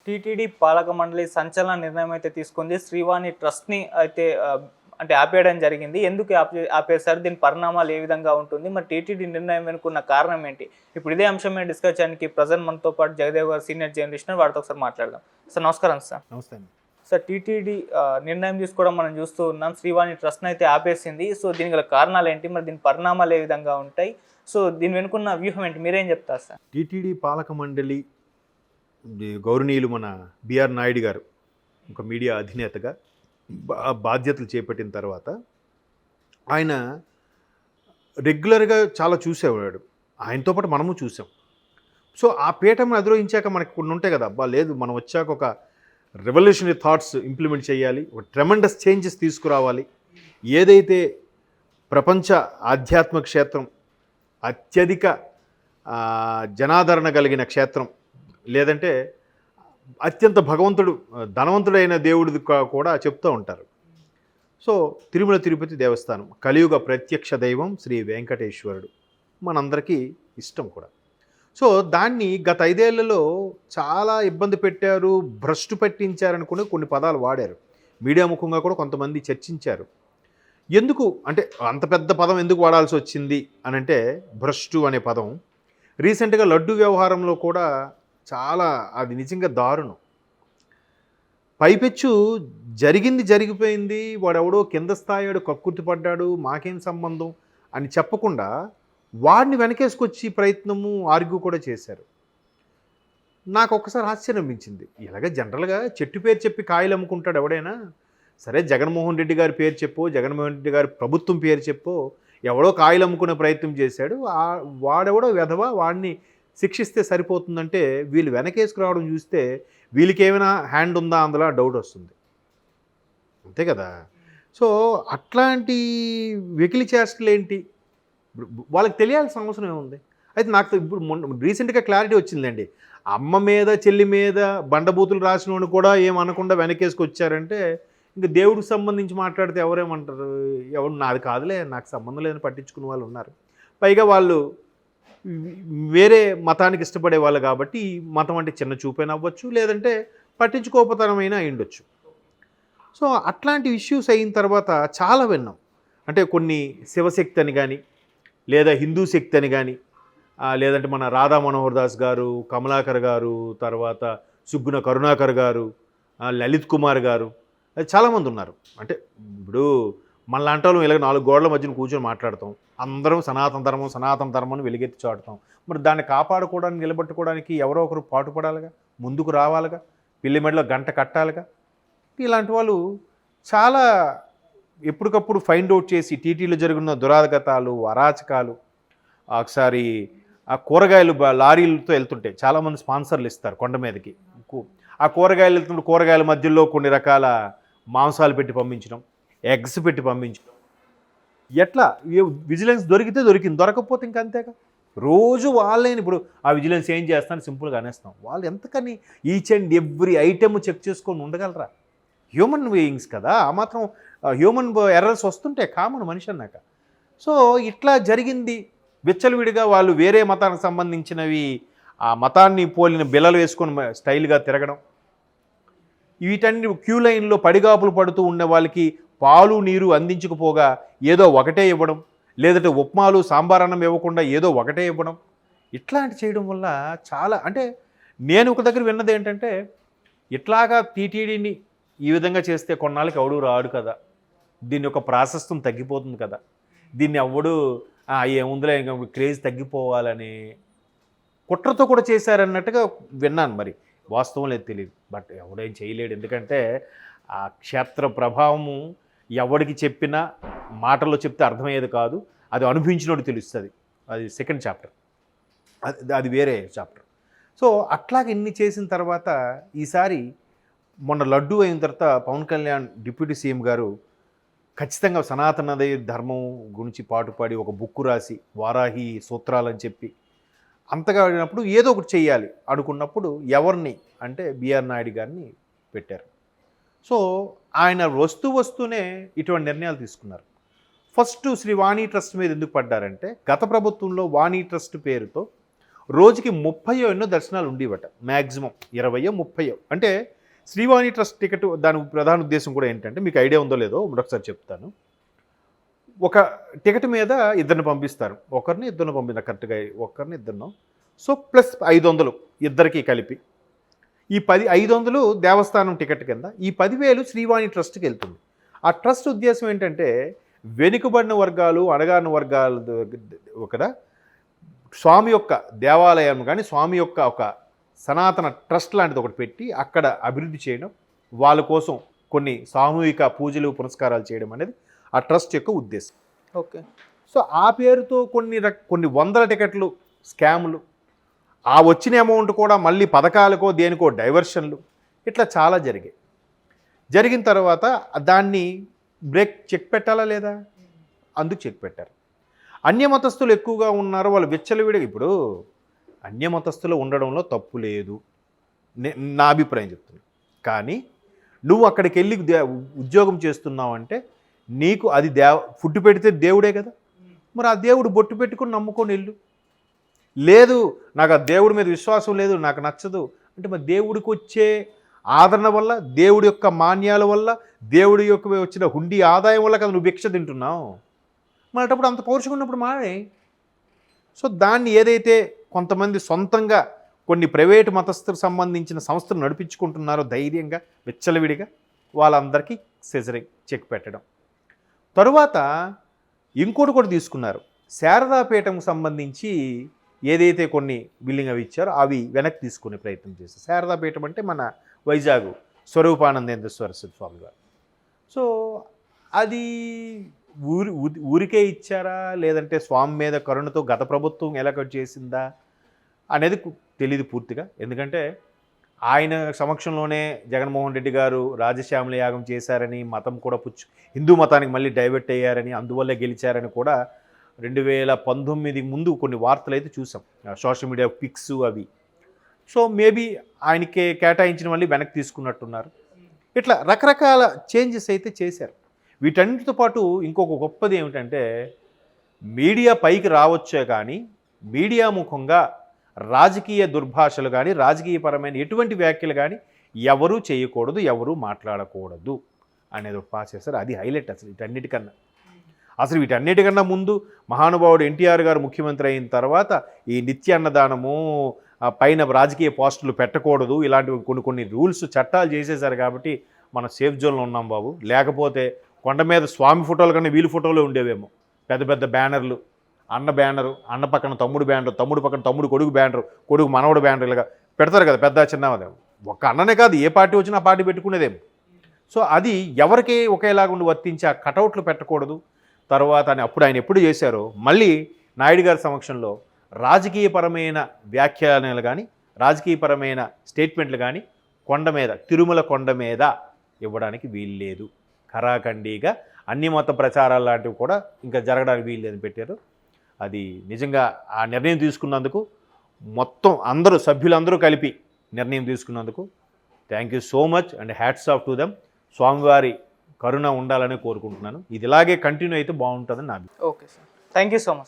TTD పాలక మండలి సంచలన నిర్ణయం అయితే తీసుకుంది. శ్రీవాణి ట్రస్ట్‌ని అయితే అంటే ఆపేయడం జరిగింది. ఎందుకు ఆపేశారు? దీని పరిణామాలు ఏ విధంగా ఉంటుంది? మరి టీటీడీ నిర్ణయం వెనుకున్న కారణం ఏంటి? ఇప్పుడు ఇదే అంశం మీద డిస్కస్ చేయడానికి ప్రెజెంట్ మనతో పాటు జగదేవ్ గారు సీనియర్ జర్నలిస్ట్ వారితో ఒకసారి మాట్లాడదాం. సార్ నమస్కారం సార్. నమస్తే అండి. సార్ టీటీడీ నిర్ణయం తీసుకోవడం మనం చూస్తూ ఉన్నాం. శ్రీవాణి ట్రస్ట్‌ని అయితే ఆపేసింది. సో దీనికి గల కారణాలు ఏంటి? మరి దీని పరిణామాలు ఏ విధంగా ఉంటాయి? సో దీని వెనుకున్న వ్యూహం ఏంటి? మీరేం చెప్తారు సార్? టీటీడీ పాలక మండలి గౌరవనీయులు మన బిఆర్ నాయుడు గారు ఒక మీడియా అధినేతగా బాధ్యతలు చేపట్టిన తర్వాత ఆయన రెగ్యులర్గా చాలా చూసేవాడు. ఆయనతో పాటు మనము చూసాం. సో ఆ పీఠం అధిరోహించాక మనకు కొన్ని ఉంటాయి కదా, అబ్బా లేదు మనం వచ్చాక ఒక రెవల్యూషనరీ థాట్స్ ఇంప్లిమెంట్ చేయాలి, ఒక ట్రెమెండస్ చేంజెస్ తీసుకురావాలి. ఏదైతే ప్రపంచ ఆధ్యాత్మిక క్షేత్రం అత్యధిక జనాదరణ కలిగిన క్షేత్రం, లేదంటే అత్యంత భగవంతుడు ధనవంతుడైన దేవుడిది కూడా చెప్తూ ఉంటారు. సో తిరుమల తిరుపతి దేవస్థానం కలియుగ ప్రత్యక్ష దైవం శ్రీ వెంకటేశ్వరుడు మనందరికీ ఇష్టం కూడా. సో దాన్ని గత 5 ఏళ్లలో చాలా ఇబ్బంది పెట్టారు, భ్రష్టు పట్టించారనుకుని కొన్ని పదాలు వాడారు. మీడియా ముఖంగా కూడా కొంతమంది చర్చించారు. ఎందుకు అంటే అంత పెద్ద పదం ఎందుకు వాడాల్సి వచ్చింది అని అంటే, భ్రష్టు అనే పదం రీసెంట్గా లడ్డు వ్యవహారంలో కూడా చాలా అది నిజంగా దారుణం. పైపెచ్చు జరిగింది జరిగిపోయింది, వాడెవడో కింద స్థాయిడు కక్కుర్తి పడ్డాడు, మాకేం సంబంధం అని చెప్పకుండా వాడిని వెనకేసుకొచ్చి ప్రయత్నము ఆర్గ్యూ కూడా చేశారు. నాకు ఒక్కసారి ఆశ్చర్యం అనిపించింది. ఇలాగ జనరల్గా చెట్టు పేరు చెప్పి కాయలు అమ్ముకుంటాడు ఎవడైనా సరే, జగన్మోహన్ రెడ్డి గారి పేరు చెప్పో, జగన్మోహన్ రెడ్డి గారి ప్రభుత్వం పేరు చెప్పో ఎవడో కాయలు అమ్ముకునే ప్రయత్నం చేశాడు, వాడెవడో వెధవా, వాడిని శిక్షిస్తే సరిపోతుందంటే వీళ్ళు వెనకేసుకురావడం చూస్తే వీళ్ళకి ఏమైనా హ్యాండ్ ఉందా అందులో డౌట్ వస్తుంది, అంతే కదా. సో అట్లాంటి వెకిలి చేష్టలు ఏంటి వాళ్ళకి తెలియాల్సిన అవసరం ఏముంది? అయితే నాకు ఇప్పుడు రీసెంట్గా క్లారిటీ వచ్చిందండి. అమ్మ మీద చెల్లి మీద బండబూతులు రాసిన కూడా ఏమనకుండా వెనకేసుకొచ్చారంటే ఇంకా దేవుడికి సంబంధించి మాట్లాడితే ఎవరేమంటారు? ఎవరు నాది కాదులే, నాకు సంబంధం లేదని పట్టించుకునే వాళ్ళు ఉన్నారు. పైగా వాళ్ళు వేరే మతానికి ఇష్టపడే వాళ్ళు కాబట్టి ఈ మతం అంటే చిన్న చూపైనా అవ్వచ్చు, లేదంటే పట్టించుకోపతనమైనా అయ్యుండొచ్చు. సో అట్లాంటి ఇష్యూస్ అయిన తర్వాత చాలా విన్నాం. అంటే కొన్ని శివశక్తి అని కానీ, లేదా హిందూ శక్తి అని కానీ, లేదంటే మన రాధా మనోహర్ దాస్ గారు, కమలాకర్ గారు, తర్వాత సుగ్గున కరుణాకర్ గారు, లలిత్ కుమార్ గారు, చాలామంది ఉన్నారు. అంటే ఇప్పుడు మనలాంటి వాళ్ళు ఇలాగ 4 గోడల మధ్యన కూర్చొని మాట్లాడతాం, అందరం సనాతన ధర్మం వెలుగెత్తి చాటుతాం. మరి దాన్ని కాపాడుకోవడానికి నిలబెట్టుకోవడానికి ఎవరో ఒకరు పాటుపడాలిగా, ముందుకు రావాలిగా, పిల్లి మెడలో గంట కట్టాలిగా. ఇలాంటి వాళ్ళు చాలా ఎప్పటికప్పుడు ఫైండ్ అవుట్ చేసి టీటీలో జరిగిన దురాగతాలు, అరాచకాలు. ఒకసారి ఆ కూరగాయలు లారీలతో వెళ్తుంటే చాలామంది స్పాన్సర్లు ఇస్తారు కొండ మీదకి. ఆ కూరగాయలు వెళ్తున్నప్పుడు కూరగాయల మధ్యలో కొన్ని రకాల మాంసాలు పెట్టి పంపించడం, ఎగ్స్ పెట్టి పంపించడం. ఎట్లా విజిలెన్స్ దొరికితే దొరికింది, దొరకకపోతే ఇంక అంతేగా. రోజు వాళ్ళని ఇప్పుడు ఆ విజిలెన్స్ ఏం చేస్తాను సింపుల్గా అనేస్తాం. వాళ్ళు ఎంతకని each and every item check చేసుకొని ఉండగలరా? హ్యూమన్ బీయింగ్స్ కదా, ఆ మాత్రం హ్యూమన్ ఎర్రర్స్ వస్తుంటాయి కామన్ మనిషి అన్నాక. సో ఇట్లా జరిగింది. విచ్చలవిడిగా వాళ్ళు వేరే మతానికి సంబంధించినవి ఆ మతాన్ని పోలిన బిల్లలు వేసుకొని స్టైల్గా తిరగడం, వీటన్ని క్యూ లైన్లో పడిగాపులు పడుతూ ఉన్న వాళ్ళకి పాలు నీరు అందించకపోగా ఏదో ఒకటే ఇవ్వడం, లేదంటే ఉప్మాలు సాంబార్ అన్నం ఇవ్వకుండా ఏదో ఒకటే ఇవ్వడం, ఇట్లాంటి చేయడం వల్ల చాలా అంటే నేను ఒక దగ్గర విన్నది ఏంటంటే, ఇట్లాగా టీటీడీని ఈ విధంగా చేస్తే కొన్నాళ్ళకి ఎవడు రాడు కదా, దీని యొక్క ప్రాశస్త్యం తగ్గిపోతుంది కదా, దీన్ని ఎవడు ఏముందిలే ఇంకా క్రేజ్ తగ్గిపోవాలని కుట్రతో కూడా చేశారన్నట్టుగా విన్నాను. మరి వాస్తవం లేదు తెలియదు, బట్ ఎవడేం చేయలేడు. ఎందుకంటే ఆ క్షేత్ర ప్రభావము ఎవడికి చెప్పినా మాటల్లో చెప్తే అర్థమయ్యేది కాదు, అది అనుభవించినోడు తెలుస్తుంది. అది సెకండ్ చాప్టర్, అది వేరే చాప్టర్. సో అట్లాగే ఇన్ని చేసిన తర్వాత ఈసారి మొన్న లడ్డు అయిన తర్వాత పవన్ కళ్యాణ్ డిప్యూటీ సీఎం గారు ఖచ్చితంగా సనాతన ధర్మం గురించి పాటుపడి ఒక బుక్కు రాసి వారాహి సూత్రాలని చెప్పి అంతగా అడిగినప్పుడు ఏదో ఒకటి చెయ్యాలి అనుకున్నప్పుడు ఎవరిని అంటే బిఆర్ నాయుడు గారిని పెట్టారు. సో ఆయన వస్తూనే ఇటువంటి నిర్ణయాలు తీసుకున్నారు. ఫస్ట్ శ్రీ వాణి ట్రస్ట్ మీద ఎందుకు పడ్డారంటే, గత ప్రభుత్వంలో వాణి ట్రస్ట్ పేరుతో రోజుకి 30 ఎన్నో దర్శనాలు ఉండేవట, మ్యాక్సిమం 20 30. అంటే శ్రీవాణి ట్రస్ట్ టికెట్ దాని ప్రధాన ఉద్దేశం కూడా ఏంటంటే, మీకు ఐడియా ఉందో లేదో మరొకసారి చెప్తాను. ఒక టికెట్ మీద ఇద్దరిని పంపిస్తారు, ఇద్దరిని పంపిస్తారు కరెక్ట్గా, ఇద్దరినో. సో ప్లస్ 500 ఇద్దరికి కలిపి, ఈ 500 దేవస్థానం టికెట్ కింద, ఈ 10,000 శ్రీవాణి ట్రస్ట్కి వెళ్తుంది. ఆ ట్రస్ట్ ఉద్దేశం ఏంటంటే, వెనుకబడిన వర్గాలు, అణగారిన వర్గాలు ఒక స్వామి యొక్క దేవాలయం కానీ, స్వామి యొక్క ఒక సనాతన ట్రస్ట్ లాంటిది ఒకటి పెట్టి అక్కడ అభివృద్ధి చేయడం, వాళ్ళ కోసం కొన్ని సామూహిక పూజలు పురస్కారాలు చేయడం అనేది ఆ ట్రస్ట్ యొక్క ఉద్దేశం. ఓకే. సో ఆ పేరుతో కొన్ని వందల టికెట్లు స్కాములు, ఆ వచ్చిన అమౌంట్ కూడా మళ్ళీ పథకాలకో దేనికో డైవర్షన్లు, ఇట్లా చాలా జరిగిన తర్వాత దాన్ని చెక్ పెట్టాలా లేదా, అందుకు చెక్ పెట్టారు. అన్యమతస్థులు ఎక్కువగా ఉన్నారు, వాళ్ళు విచ్చలవిడిగా. ఇప్పుడు అన్యమతస్థులు ఉండడంలో తప్పు లేదు, నా అభిప్రాయం చెప్తున్నా. కానీ నువ్వు అక్కడికి వెళ్ళి ఉద్యోగం చేస్తున్నావంటే నీకు అది ఫుడ్ పెడితే దేవుడే కదా, మరి ఆ దేవుడు బొట్టు పెట్టుకుని నమ్ముకొని వెళ్ళు. లేదు నాకు ఆ దేవుడి మీద విశ్వాసం లేదు, నాకు నచ్చదు అంటే, మరి దేవుడికి వచ్చే ఆదరణ వల్ల, దేవుడి యొక్క మాన్యాల వల్ల, దేవుడి యొక్క వచ్చిన హుండీ ఆదాయం వల్ల కదా నువ్వు భిక్ష తింటున్నావు. మరటప్పుడు అంత పౌరుషంగా ఉన్నప్పుడు మానే. సో దాన్ని ఏదైతే కొంతమంది సొంతంగా కొన్ని ప్రైవేటు మతస్థులకు సంబంధించిన సంస్థలు నడిపించుకుంటున్నారో ధైర్యంగా విచ్చలవిడిగా, వాళ్ళందరికీ సెజరింగ్ చెక్ పెట్టడం. తరువాత ఇంకోటి కూడా తీసుకున్నారు, శారదాపీఠంకు సంబంధించి ఏదైతే కొన్ని బిల్డింగ్ అవి ఇచ్చారో అవి వెనక్కి తీసుకునే ప్రయత్నం చేశారు. శారదాపీఠం అంటే మన వైజాగ్ స్వరూపానందేంద్ర స్వామి గారు. సో అది ఊరికే ఇచ్చారా, లేదంటే స్వామి మీద కరుణతో గత ప్రభుత్వం ఎలా కట్ చేసిందా అనేది తెలియదు పూర్తిగా. ఎందుకంటే ఆయన సమక్షంలోనే జగన్మోహన్ రెడ్డి గారు రాజశ్యామల యాగం చేశారని, మతం కూడా హిందూ మతానికి మళ్ళీ డైవర్ట్ అయ్యారని, అందువల్లే గెలిచారని కూడా 2019 ముందు కొన్ని వార్తలు అయితే చూసాం, సోషల్ మీడియా పిక్స్ అవి. సో మేబీ ఆయనకి కేటాయించిన మళ్ళీ వెనక్కి తీసుకున్నట్టున్నారు. ఇట్లా రకరకాల చేంజెస్ అయితే చేశారు. వీటన్నిటితో పాటు ఇంకొక గొప్పది ఏమిటంటే, మీడియా పైకి రావచ్చే కానీ మీడియా ముఖంగా రాజకీయ దుర్భాషలు కానీ, రాజకీయపరమైన ఎటువంటి వ్యాఖ్యలు కానీ ఎవరూ చేయకూడదు, ఎవరూ మాట్లాడకూడదు అనేది ఒక పాస్ చేస్తారు. అది హైలైట్ అసలు వీటన్నిటికన్నా ముందు మహానుభావుడు ఎన్టీఆర్ గారు ముఖ్యమంత్రి అయిన తర్వాత ఈ నిత్య అన్నదానము, పైన రాజకీయ పోస్టులు పెట్టకూడదు, ఇలాంటివి కొన్ని రూల్స్ చట్టాలు చేసేశారు. కాబట్టి మనం సేఫ్ జోన్లో ఉన్నాం బాబు. లేకపోతే కొండ మీద స్వామి ఫోటోల కన్నా వీళ్ళ ఫోటోలు ఉండేవేమో, పెద్ద పెద్ద బ్యానర్లు, అన్న బ్యానరు, అన్న పక్కన తమ్ముడు బ్యానరు, తమ్ముడు పక్కన తమ్ముడు కొడుకు బ్యానరు, కొడుకు మనవడు బ్యానరు, ఇలాగా పెడతారు కదా పెద్ద చిన్న. ఒక అన్ననే కాదు, ఏ పార్టీ వచ్చినా ఆ పార్టీ పెట్టుకునేదేమో. సో అది ఎవరికి ఒకేలాగా ఉండి వర్తించి ఆ కటౌట్లు పెట్టకూడదు. తర్వాత అప్పుడు ఆయన ఎప్పుడు చేశారో మళ్ళీ నాయుడు గారి సమక్షంలో రాజకీయపరమైన వ్యాఖ్యానాలు కానీ, రాజకీయపరమైన స్టేట్మెంట్లు కానీ తిరుమల కొండ మీద ఇవ్వడానికి వీల్లేదు. ఖరాఖండిగా అన్ని మత ప్రచారాలు లాంటివి కూడా ఇంకా జరగడానికి వీల్లేదని పెట్టారు. అది నిజంగా ఆ నిర్ణయం తీసుకున్నందుకు మొత్తం సభ్యులందరూ కలిపి నిర్ణయం తీసుకున్నందుకు thank you so much and hats off to them. స్వామివారి కరుణ ఉండాలని కోరుకుంటున్నాను. ఇది ఇలాగే కంటిన్యూ అయితే బాగుంటుందని నా అభిప్రాయం. Okay sir, thank you so much.